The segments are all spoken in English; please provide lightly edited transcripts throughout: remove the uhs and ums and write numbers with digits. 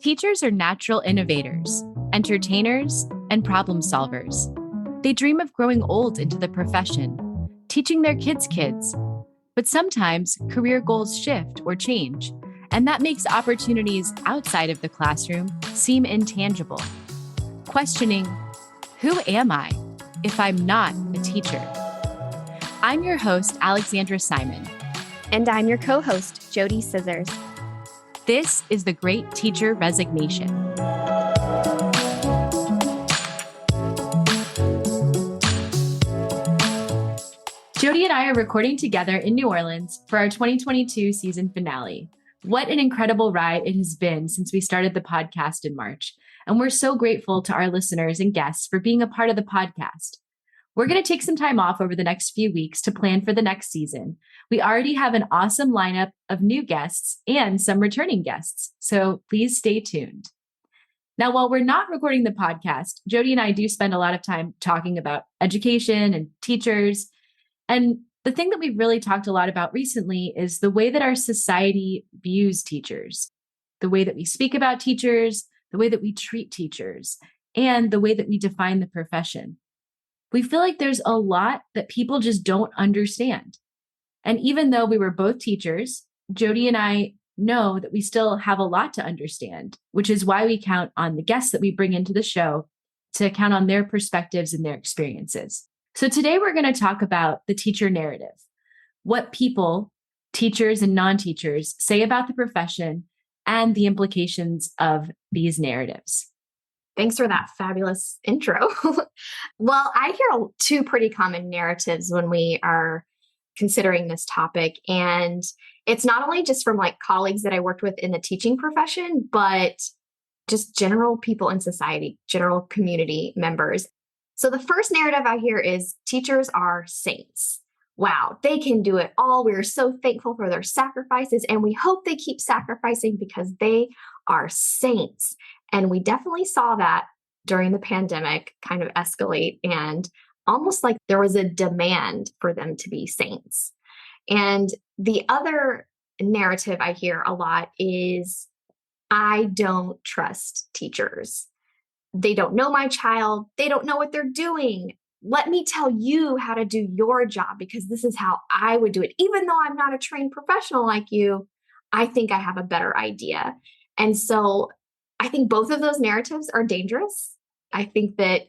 Teachers are natural innovators, entertainers, and problem solvers. They dream of growing old into the profession, teaching their kids. But sometimes career goals shift or change, and that makes opportunities outside of the classroom seem intangible. Questioning, who am I if I'm not a teacher? I'm your host, Alexandra Simon. And I'm your co-host, JoDee Scissors. This is The Great Teacher Resignation. JoDee and I are recording together in New Orleans for our 2022 season finale. What an incredible ride it has been since we started the podcast in March. And we're so grateful to our listeners and guests for being a part of the podcast. We're going to take some time off over the next few weeks to plan for the next season. We already have an awesome lineup of new guests and some returning guests, so please stay tuned. Now, while we're not recording the podcast, JoDee and I do spend a lot of time talking about education and teachers. And the thing that we've really talked a lot about recently is the way that our society views teachers, the way that we speak about teachers, the way that we treat teachers, and the way that we define the profession. We feel like there's a lot that people just don't understand. And even though we were both teachers, JoDee and I know that we still have a lot to understand, which is why we count on the guests that we bring into the show to count on their perspectives and their experiences. So today we're going to talk about the teacher narrative, what people, teachers and non-teachers, say about the profession and the implications of these narratives. Thanks for that fabulous intro. Well, I hear two pretty common narratives when we are considering this topic. And it's not only just from like colleagues that I worked with in the teaching profession, but just general people in society, general community members. So the first narrative I hear is teachers are saints. Wow, they can do it all. We're so thankful for their sacrifices, and we hope they keep sacrificing because they are saints. And we definitely saw that during the pandemic kind of escalate, and almost like there was a demand for them to be saints. And the other narrative I hear a lot is, I don't trust teachers. They don't know my child. They don't know what they're doing. Let me tell you how to do your job because this is how I would do it. Even though I'm not a trained professional like you, I think I have a better idea. And so I think both of those narratives are dangerous. I think that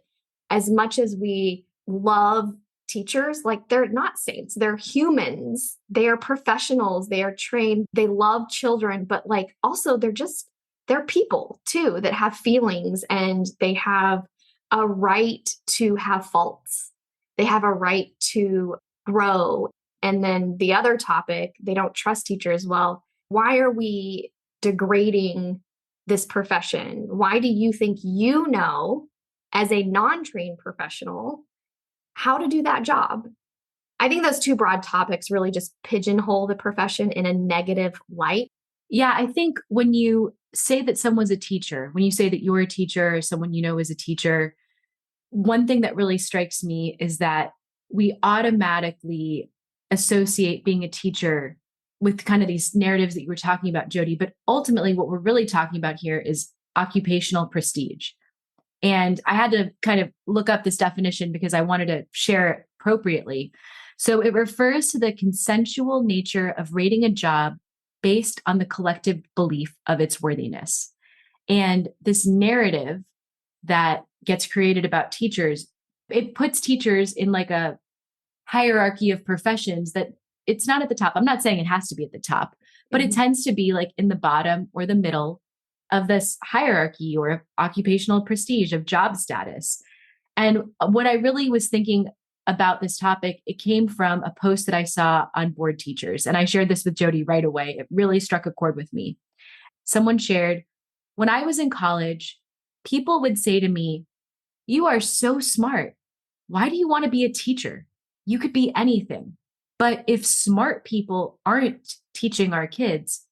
as much as we love teachers, like they're not saints, they're humans, they are professionals, they are trained, they love children, but like also they're people too that have feelings and they have a right to have faults. They have a right to grow. And then the other topic, they don't trust teachers. Well, why are we degrading this profession? Why do you think you know, as a non-trained professional, how to do that job? I think those two broad topics really just pigeonhole the profession in a negative light. Yeah, I think when you say that someone's a teacher, when you say that you're a teacher or someone you know is a teacher, one thing that really strikes me is that we automatically associate being a teacher with kind of these narratives that you were talking about, JoDee. But ultimately, what we're really talking about here is occupational prestige. And I had to kind of look up this definition because I wanted to share it appropriately. So it refers to the consensual nature of rating a job based on the collective belief of its worthiness. And this narrative that gets created about teachers, it puts teachers in like a hierarchy of professions that it's not at the top. I'm not saying it has to be at the top, but it tends to be like in the bottom or the middle of this hierarchy or occupational prestige of job status. And what I really was thinking about this topic, it came from a post that I saw on Board Teachers. And I shared this with JoDee right away. It really struck a chord with me. Someone shared, when I was in college, people would say to me, "You are so smart. Why do you want to be a teacher? You could be anything." But if smart people aren't teaching our kids,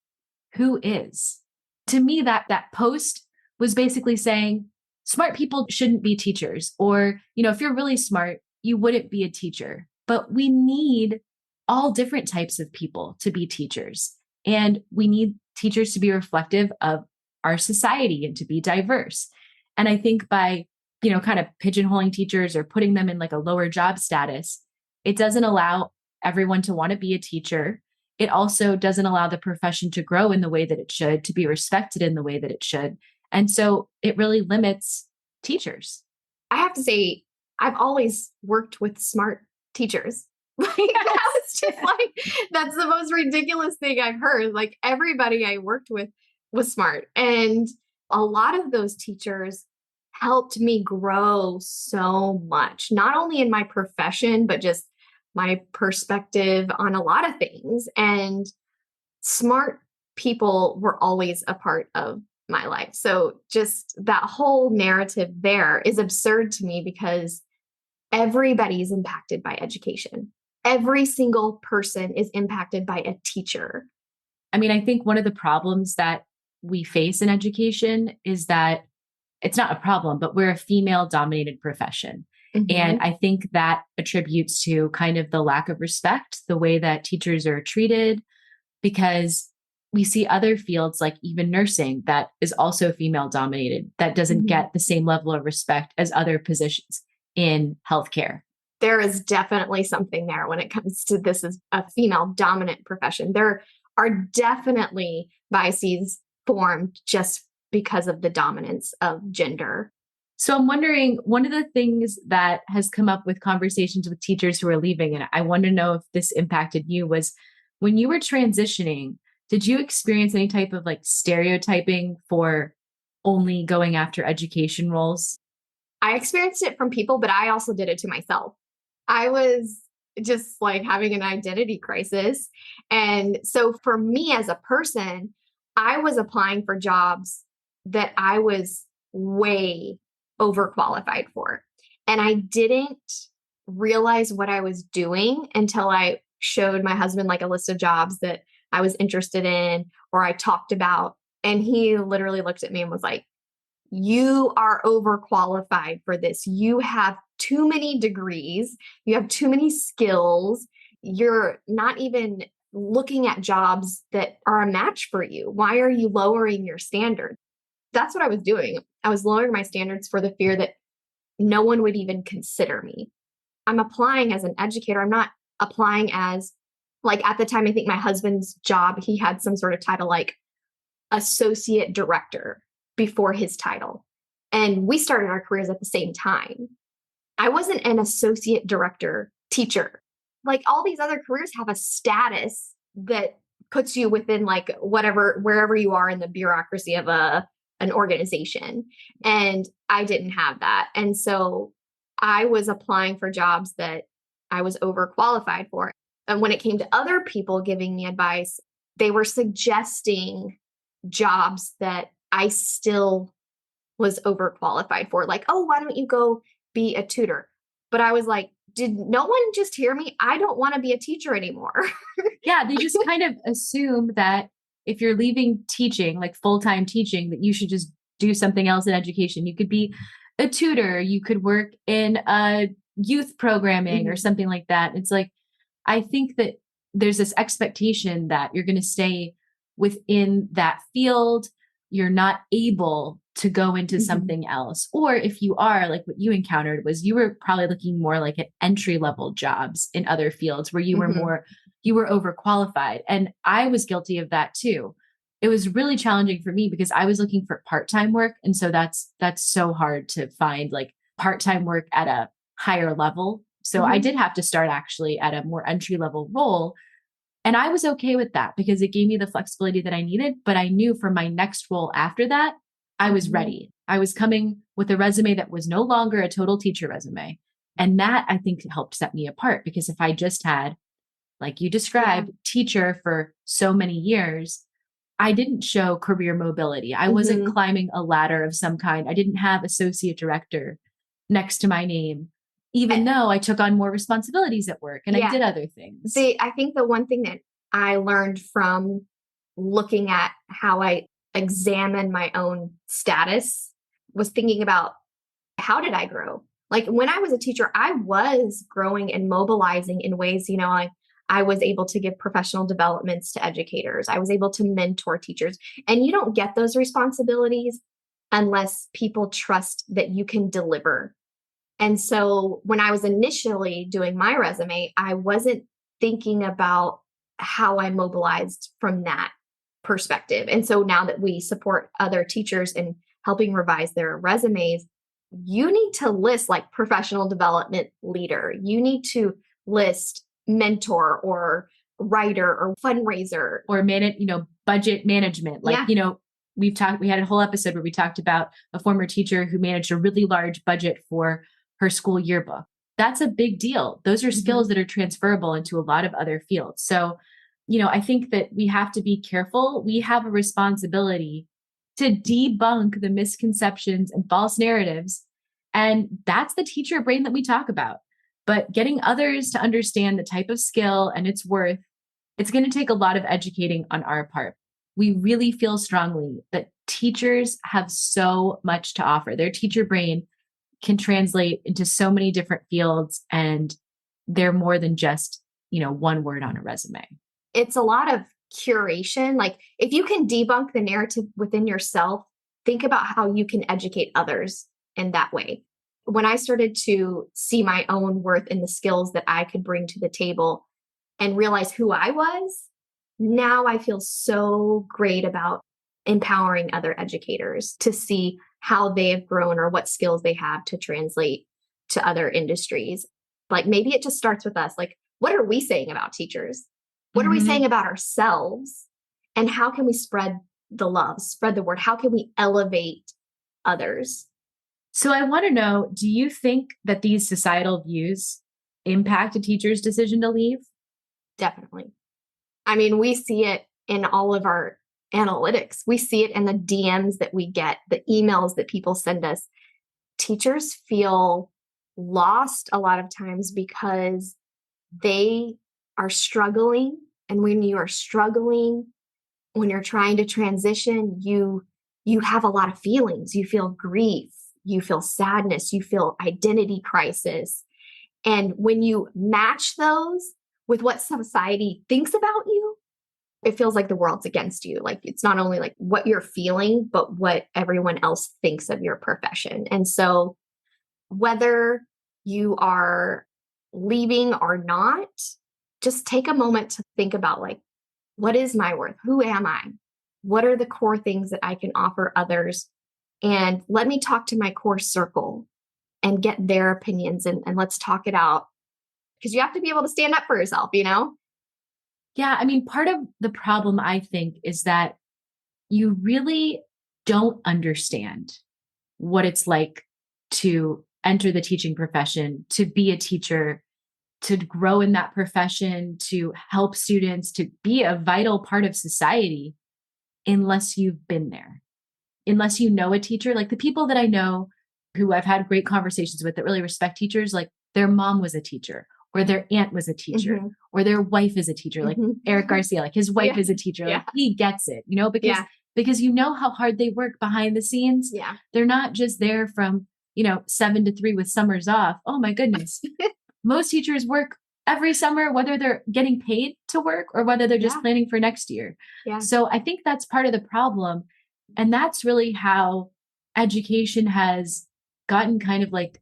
who is? To me, that post was basically saying smart people shouldn't be teachers. Or, if you're really smart, you wouldn't be a teacher. But we need all different types of people to be teachers. And we need teachers to be reflective of our society and to be diverse. And I think by, kind of pigeonholing teachers or putting them in like a lower job status, it doesn't allow everyone to want to be a teacher. It also doesn't allow the profession to grow in the way that it should, to be respected in the way that it should. And so it really limits teachers. I have to say, I've always worked with smart teachers. Like that was just like, that's the most ridiculous thing I've heard. Like everybody I worked with was smart. And a lot of those teachers helped me grow so much, not only in my profession, but just my perspective on a lot of things. And smart people were always a part of my life. So just that whole narrative there is absurd to me because everybody is impacted by education. Every single person is impacted by a teacher. I mean, I think one of the problems that we face in education is that it's not a problem, but we're a female dominated profession. Mm-hmm. And I think that attributes to kind of the lack of respect, the way that teachers are treated, because we see other fields like even nursing that is also female dominated, that doesn't Mm-hmm. get the same level of respect as other positions in healthcare. There is definitely something there when it comes to this is a female dominant profession. There are definitely biases formed just because of the dominance of gender. So I'm wondering, one of the things that has come up with conversations with teachers who are leaving, and I want to know if this impacted you, was when you were transitioning, did you experience any type of like stereotyping for only going after education roles? I experienced it from people, but I also did it to myself. I was just like having an identity crisis. And so for me as a person, I was applying for jobs that I was way overqualified for. And I didn't realize what I was doing until I showed my husband like a list of jobs that I was interested in or I talked about. And he literally looked at me and was like, you are overqualified for this. You have too many degrees. You have too many skills. You're not even looking at jobs that are a match for you. Why are you lowering your standards? That's what I was doing. I was lowering my standards for the fear that no one would even consider me. I'm applying as an educator. I'm not applying as, like at the time, I think my husband's job, he had some sort of title like associate director before his title. And we started our careers at the same time. I wasn't an associate director teacher. Like all these other careers have a status that puts you within like whatever, wherever you are in the bureaucracy of an organization. And I didn't have that. And so I was applying for jobs that I was overqualified for. And when it came to other people giving me advice, they were suggesting jobs that I still was overqualified for. Like, oh, why don't you go be a tutor? But I was like, did no one just hear me? I don't want to be a teacher anymore. Yeah, they just kind of assume that if you're leaving teaching, like full-time teaching, that you should just do something else in education. You could be a tutor, you could work in youth programming or something like that. It's like, I think that there's this expectation that you're going to stay within that field. You're not able to go into something else. Or if you are, like what you encountered was you were probably looking more like at entry level jobs in other fields where you were you were overqualified. And I was guilty of that too. It was really challenging for me because I was looking for part-time work. And so that's so hard to find like part-time work at a higher level. So I did have to start actually at a more entry level role. And I was okay with that because it gave me the flexibility that I needed. But I knew for my next role after that, I was ready. I was coming with a resume that was no longer a total teacher resume. And that I think helped set me apart because if I just had, like you described, teacher for so many years, I didn't show career mobility. I wasn't climbing a ladder of some kind. I didn't have associate director next to my name, even though I took on more responsibilities at work and I did other things. I think the one thing that I learned from looking at how I examine my own status was thinking about how did I grow? Like when I was a teacher, I was growing and mobilizing in ways, like I was able to give professional developments to educators. I was able to mentor teachers. And you don't get those responsibilities unless people trust that you can deliver. And so when I was initially doing my resume, I wasn't thinking about how I mobilized from that perspective. And so now that we support other teachers in helping revise their resumes, you need to list like professional development leader. You need to list mentor or writer or fundraiser or budget management. Like, we had a whole episode where we talked about a former teacher who managed a really large budget for her school yearbook. That's a big deal. Those are skills that are transferable into a lot of other fields. So, I think that we have to be careful. We have a responsibility to debunk the misconceptions and false narratives. And that's the teacher brain that we talk about. But getting others to understand the type of skill and its worth, it's going to take a lot of educating on our part. We really feel strongly that teachers have so much to offer. Their teacher brain can translate into so many different fields, and they're more than just, one word on a resume. It's a lot of curation. Like if you can debunk the narrative within yourself, think about how you can educate others in that way. When I started to see my own worth in the skills that I could bring to the table and realize who I was, now I feel so great about empowering other educators to see how they have grown or what skills they have to translate to other industries. Like maybe it just starts with us. Like, what are we saying about teachers? What are we saying about ourselves? And how can we spread the love, spread the word? How can we elevate others? So I want to know, do you think that these societal views impact a teacher's decision to leave? Definitely. I mean, we see it in all of our analytics. We see it in the DMs that we get, the emails that people send us. Teachers feel lost a lot of times because they are struggling. And when you are struggling, when you're trying to transition, you have a lot of feelings. You feel grief, you feel sadness, you feel identity crisis. And when you match those with what society thinks about you, it feels like the world's against you. Like it's not only like what you're feeling, but what everyone else thinks of your profession. And so whether you are leaving or not, just take a moment to think about like, what is my worth? Who am I? What are the core things that I can offer others? And let me talk to my core circle and get their opinions and let's talk it out. Because you have to be able to stand up for yourself, Yeah. I mean, part of the problem, I think, is that you really don't understand what it's like to enter the teaching profession, to be a teacher, to grow in that profession, to help students, to be a vital part of society, unless you've been there, unless you know a teacher. Like the people that I know who I've had great conversations with that really respect teachers, like their mom was a teacher, or their aunt was a teacher, or their wife is a teacher, like Eric Garcia, like his wife is a teacher. Like he gets it, because you know how hard they work behind the scenes. Yeah. They're not just there from, 7 to 3 with summers off. Oh my goodness. Most teachers work every summer, whether they're getting paid to work or whether they're just planning for next year. Yeah. So I think that's part of the problem. And that's really how education has gotten kind of like,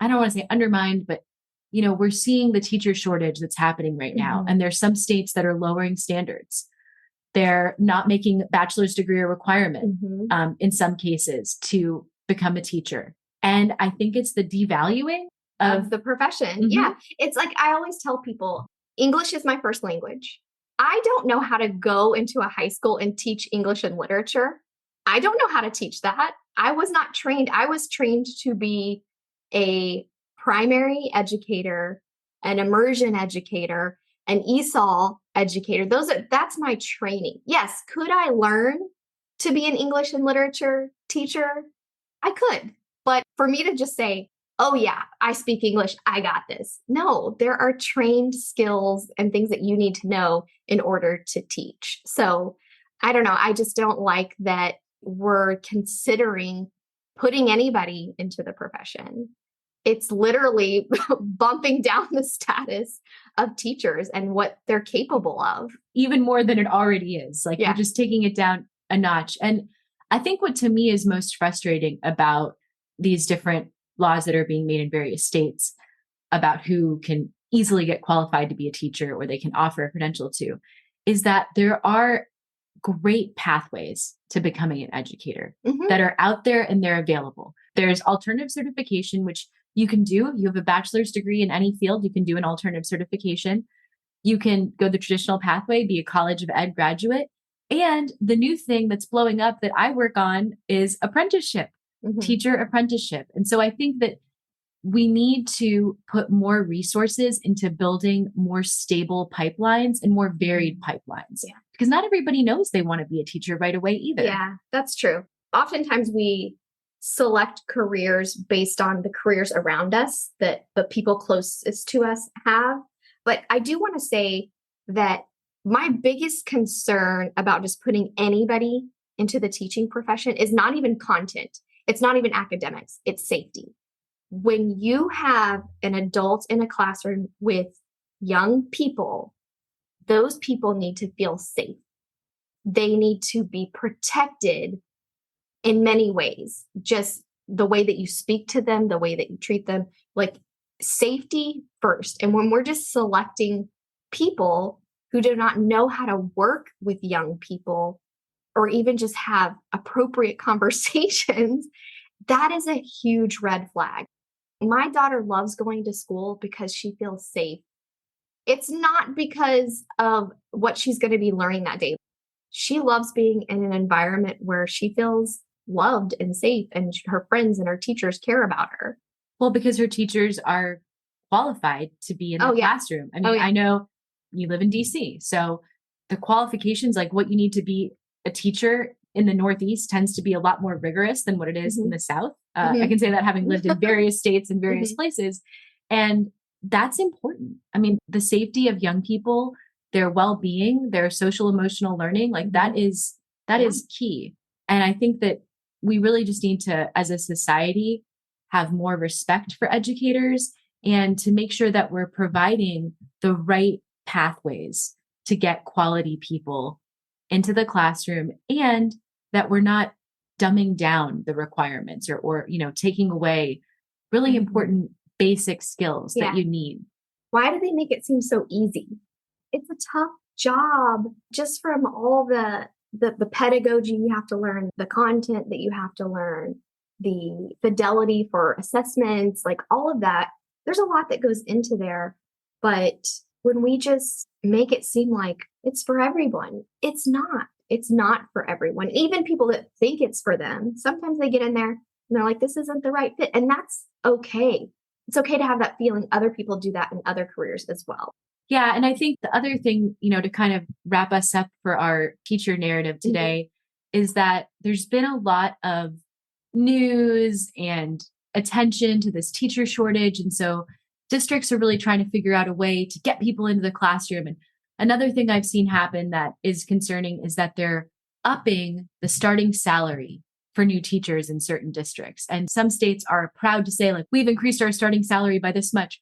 I don't want to say undermined, but we're seeing the teacher shortage that's happening right now. And there's some states that are lowering standards. They're not making bachelor's degree a requirement in some cases to become a teacher. And I think it's the devaluing of the profession. Yeah. It's like, I always tell people, English is my first language. I don't know how to go into a high school and teach English and literature. I don't know how to teach that. I was not trained. I was trained to be a primary educator, an immersion educator, an ESOL educator. That's my training. Yes. Could I learn to be an English and literature teacher? I could. But for me to just say, oh yeah, I speak English, I got this. No, there are trained skills and things that you need to know in order to teach. So I don't know. I just don't like that we're considering putting anybody into the profession. it's literally bumping down the status of teachers and what they're capable of. Even more than it already is. Like you're just taking it down a notch. And I think what to me is most frustrating about these different laws that are being made in various states about who can easily get qualified to be a teacher or they can offer a credential to is that there are great pathways to becoming an educator that are out there and they're available. There's alternative certification, which you can do. You have a bachelor's degree in any field, you can do an alternative certification. You can go the traditional pathway, be a College of Ed graduate. And the new thing that's blowing up that I work on is apprenticeship, teacher apprenticeship. And so I think that we need to put more resources into building more stable pipelines and more varied pipelines. Yeah. Because not everybody knows they want to be a teacher right away either. Yeah, that's true. Oftentimes we select careers based on the careers around us that the people closest to us have. But I do want to say that my biggest concern about just putting anybody into the teaching profession is not even content. It's not even academics. It's safety. When you have an adult in a classroom with young people, those people need to feel safe. They need to be protected in many ways. Just the way that you speak to them, the way that you treat them, like safety first. And when we're just selecting people who do not know how to work with young people or even just have appropriate conversations, that is a huge red flag. My daughter loves going to school because she feels safe. It's not because of what she's going to be learning that day. She loves being in an environment where she feels loved and safe and her friends and her teachers care about her. Well, because her teachers are qualified to be in the classroom. I mean, I know you live in DC, so the qualifications, like what you need to be a teacher in the Northeast tends to be a lot more rigorous than what it is in the South. I can say that having lived in various states and various places. And that's important. I mean, the safety of young people, their well-being, their social emotional learning, like that is key. And I think that we really just need to, as a society, have more respect for educators and to make sure that we're providing the right pathways to get quality people into the classroom and that we're not dumbing down the requirements or taking away really important basic skills that you need. Why do they make it seem so easy? It's a tough job just from all the pedagogy you have to learn, the content that you have to learn, the fidelity for assessments, like all of that. There's a lot that goes into there. But when we just make it seem like it's for everyone, it's not. It's not for everyone. Even people that think it's for them, sometimes they get in there and they're like, this isn't the right fit. And that's okay. It's okay to have that feeling. Other people do that in other careers as well. Yeah. And I think the other thing, to kind of wrap us up for our teacher narrative today is that there's been a lot of news and attention to this teacher shortage. And so districts are really trying to figure out a way to get people into the classroom. And another thing I've seen happen that is concerning is that they're upping the starting salary for new teachers in certain districts. And some states are proud to say, like, we've increased our starting salary by this much.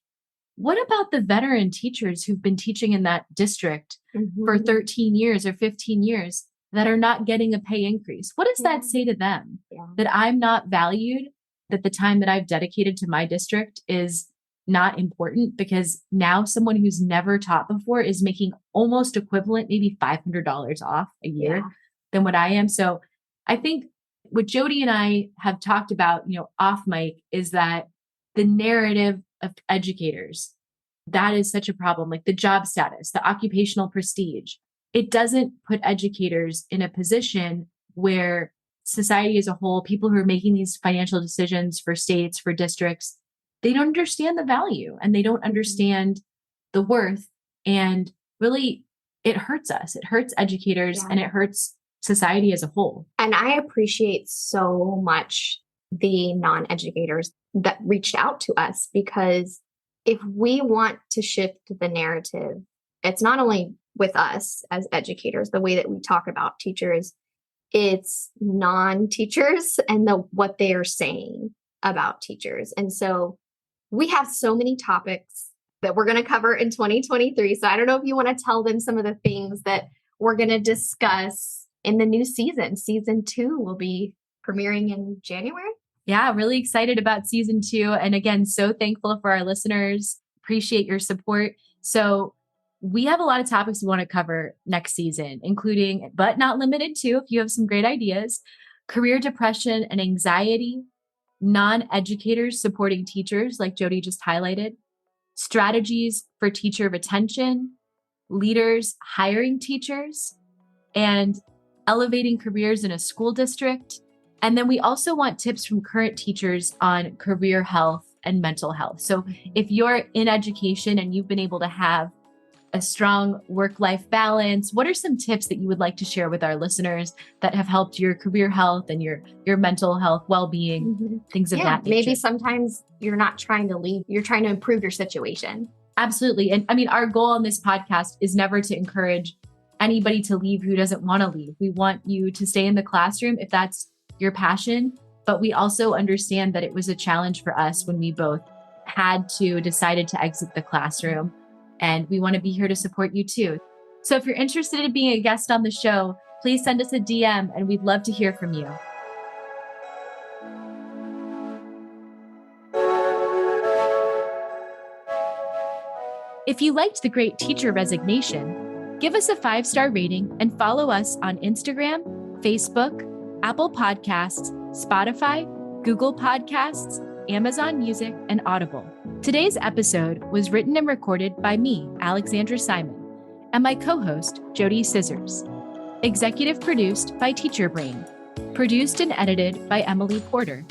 What about the veteran teachers who've been teaching in that district for 13 years or 15 years that are not getting a pay increase? What does that say to them? That I'm not valued, that the time that I've dedicated to my district is not important because now someone who's never taught before is making almost equivalent, maybe $500 off a year than what I am. So I think what JoDee and I have talked about, off mic is that the narrative of educators, that is such a problem, like the job status, the occupational prestige. It doesn't put educators in a position where society as a whole, people who are making these financial decisions for states, for districts, they don't understand the value and they don't understand the worth. And really, it hurts us. It hurts educators and it hurts society as a whole. And I appreciate so much the non-educators that reached out to us, because if we want to shift the narrative, it's not only with us as educators, the way that we talk about teachers, it's non-teachers and what they are saying about teachers. And so We have so many topics that we're going to cover in 2023. So I don't know if you want to tell them some of the things that we're going to discuss in the new season. Season 2 will be premiering in January. Yeah, really excited about season 2. And again, so thankful for our listeners. Appreciate your support. So we have a lot of topics we want to cover next season, including, but not limited to, if you have some great ideas, career depression and anxiety, non-educators supporting teachers, like JoDee just highlighted, strategies for teacher retention, leaders hiring teachers, and elevating careers in a school district. And then we also want tips from current teachers on career health and mental health. So if you're in education and you've been able to have a strong work-life balance, what are some tips that you would like to share with our listeners that have helped your career health and your mental health, well-being, things of that nature? Maybe sometimes you're not trying to leave, you're trying to improve your situation. Absolutely. And I mean, our goal on this podcast is never to encourage anybody to leave who doesn't want to leave. We want you to stay in the classroom if that's your passion, but we also understand that it was a challenge for us when we both decided to exit the classroom. And we want to be here to support you too. So if you're interested in being a guest on the show, please send us a DM and we'd love to hear from you. If you liked The Great Teacher Resignation, give us a 5-star rating and follow us on Instagram, Facebook, Apple Podcasts, Spotify, Google Podcasts, Amazon Music, and Audible. Today's episode was written and recorded by me, Alexandra Simon, and my co-host, JoDee Scissors. Executive produced by Teacher Brain. Produced and edited by Emily Porter.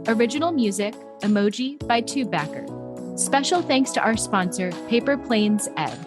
Original music, Emoji by Tubebacker. Special thanks to our sponsor, Paper Planes Ed.